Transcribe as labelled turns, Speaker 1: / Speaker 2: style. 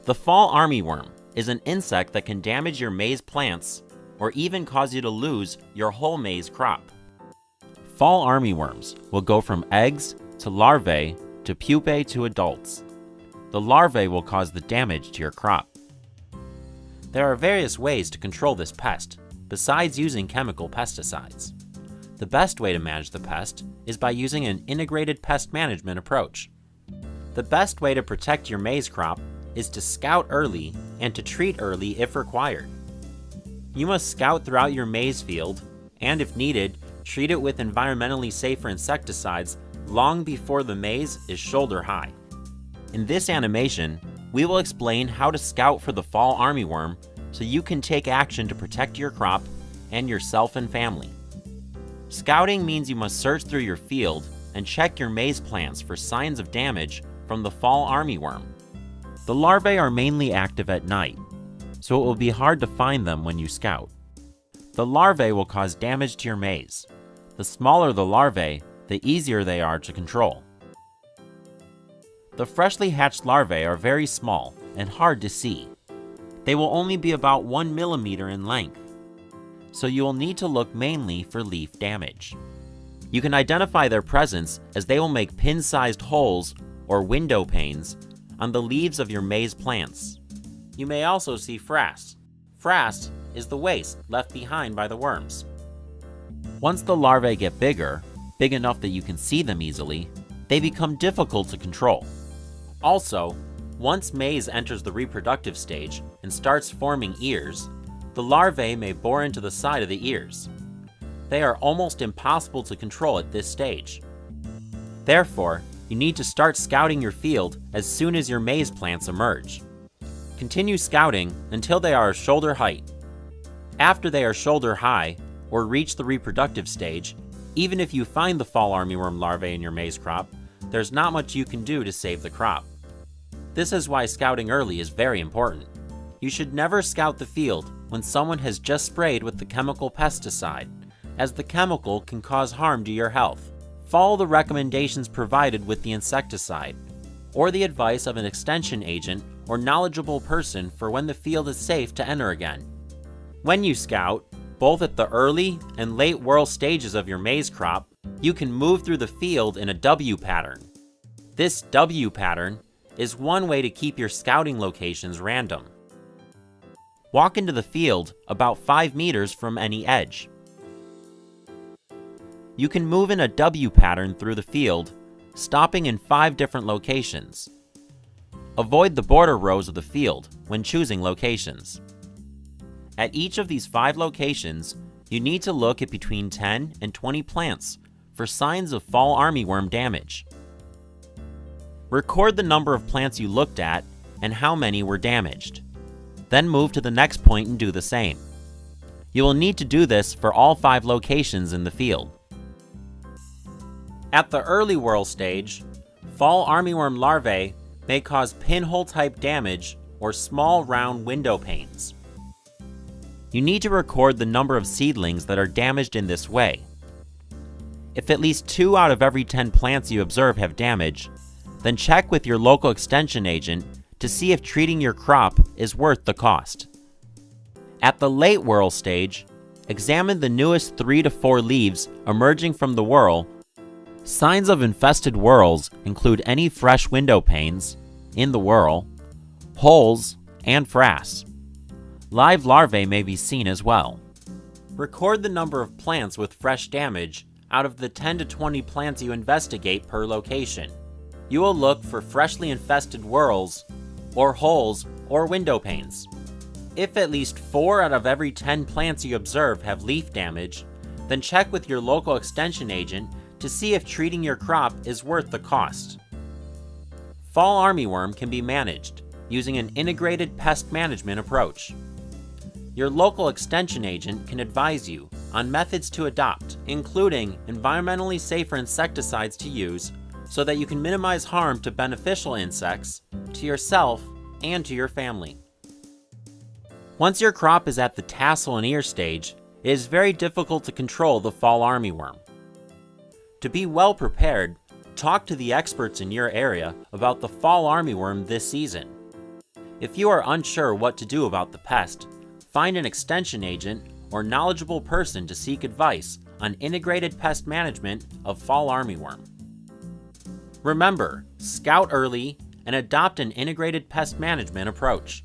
Speaker 1: The fall armyworm is an insect that can damage your maize plants or even cause you to lose your whole maize crop. Fall armyworms will go from eggs to larvae to pupae to adults. The larvae will cause the damage to your crop. There are various ways to control this pest, besides using chemical pesticides. The best way to manage the pest is by using an integrated pest management approach. The best way to protect your maize crop is to scout early and to treat early if required. You must scout throughout your maize field and, if needed, treat it with environmentally safer insecticides long before the maize is shoulder high. In this animation, we will explain how to scout for the fall armyworm so you can take action to protect your crop and yourself and family. Scouting means you must search through your field and check your maize plants for signs of damage from the fall armyworm. The larvae are mainly active at night, so it will be hard to find them when you scout. The larvae will cause damage to your maize. The smaller the larvae, the easier they are to control. The freshly hatched larvae are very small and hard to see. They will only be about 1 millimeter in length, so you will need to look mainly for leaf damage. You can identify their presence as they will make pin-sized holes or window panes on the leaves of your maize plants. You may also see frass. Frass is the waste left behind by the worms. Once the larvae get bigger, big enough that you can see them easily, they become difficult to control. Also, once maize enters the reproductive stage and starts forming ears, the larvae may bore into the side of the ears. They are almost impossible to control at this stage. Therefore, you need to start scouting your field as soon as your maize plants emerge. Continue scouting until they are shoulder height. After they are shoulder high or reach the reproductive stage, even if you find the fall armyworm larvae in your maize crop, there's not much you can do to save the crop. This is why scouting early is very important. You should never scout the field when someone has just sprayed with the chemical pesticide, as the chemical can cause harm to your health. Follow the recommendations provided with the insecticide, or the advice of an extension agent or knowledgeable person for when the field is safe to enter again. When you scout, both at the early and late whorl stages of your maize crop, you can move through the field in a W pattern. This W pattern is one way to keep your scouting locations random. Walk into the field about 5 meters from any edge. You can move in a W pattern through the field, stopping in 5 different locations. Avoid the border rows of the field when choosing locations. At each of these 5 locations, you need to look at between 10 and 20 plants for signs of fall armyworm damage. Record the number of plants you looked at and how many were damaged. Then move to the next point and do the same. You will need to do this for all 5 locations in the field. At the early whorl stage, fall armyworm larvae may cause pinhole-type damage or small round window panes. You need to record the number of seedlings that are damaged in this way. If at least 2 out of every 10 plants you observe have damage, then check with your local extension agent to see if treating your crop is worth the cost. At the late whorl stage, examine the newest 3 to 4 leaves emerging from the whorl. Signs of infested whorls include any fresh window panes in the whorl, holes, and frass. Live larvae may be seen as well. Record the number of plants with fresh damage out of the 10 to 20 plants you investigate per location. You will look for freshly infested whorls, or holes, or window panes. If at least 4 out of every 10 plants you observe have leaf damage, then check with your local extension agent to see if treating your crop is worth the cost. Fall armyworm can be managed using an integrated pest management approach. Your local extension agent can advise you on methods to adopt, including environmentally safer insecticides to use so that you can minimize harm to beneficial insects, to yourself, and to your family. Once your crop is at the tassel and ear stage, it is very difficult to control the fall armyworm. To be well prepared, talk to the experts in your area about the fall armyworm this season. If you are unsure what to do about the pest, find an extension agent or knowledgeable person to seek advice on integrated pest management of fall armyworm. Remember, scout early and adopt an integrated pest management approach.